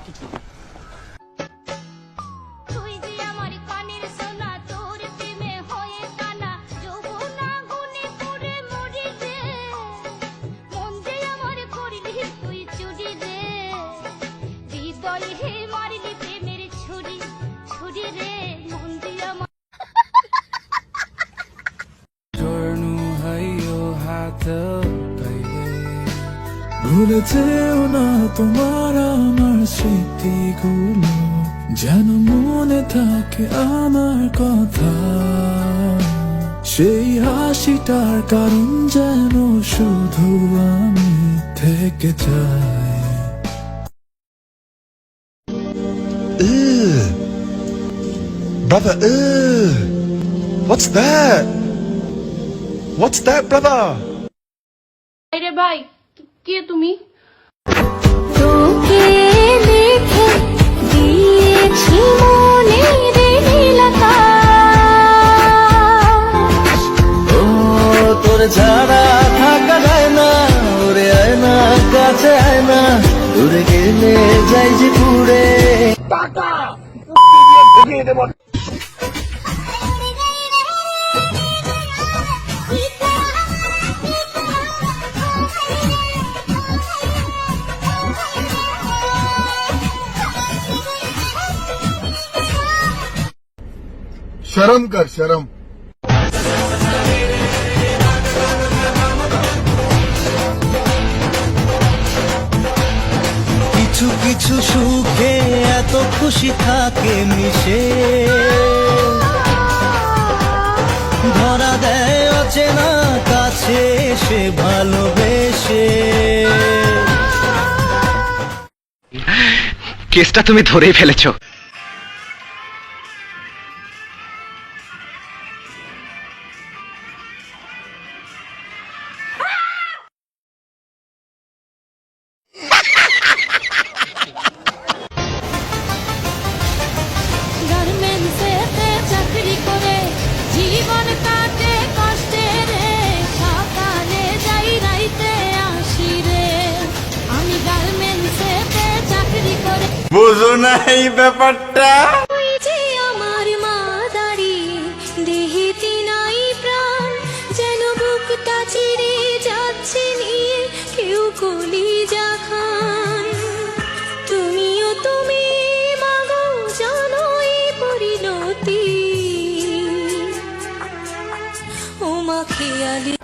কিছু ভুলে যেও না তোমার আমার স্মৃতিগুলো, যেন মনে থাকে আমার কথা। সেই হাসিটার কারণ যেন শুধু আমি থেকে যাই। Brother, what's that? What's that, brother? আরে ভাই, কে তুমি? তোকে দেখে দিয়েছি মনের নীলাকাশ। ও তোর ছাড়া থাকা যায় না, ওরে আয় না কাছে আয় না, দূরে গেলে যাই যে পুরে। शर्म कर शर्म। কিছু কিছু সুখে এত খুশি থাকে মিশে, ধরা দেয় অচেনা কাছে সে ভালোবেসে। কেসটা তুমি ধরেই ফেলেছো। গার্মেন্টসেতে চাকরি করে জীবন কাটে কষ্টে রে, সকালে যাই রাইতে আসি রে। আমি গার্মেন্টসেতে চাকরি করে, বুঝো না এই ব্যাপারটা। ওই যে আমার মা দাঁড়িয়ে দেহেতে নাই প্রাণ, যেন বুকটা চিরে যাচ্ছে নিয়ে কেউ কলিজা খান। তুমিও তুমি মাগো জানো এই পরিণতি, ও মা খেয়ালি।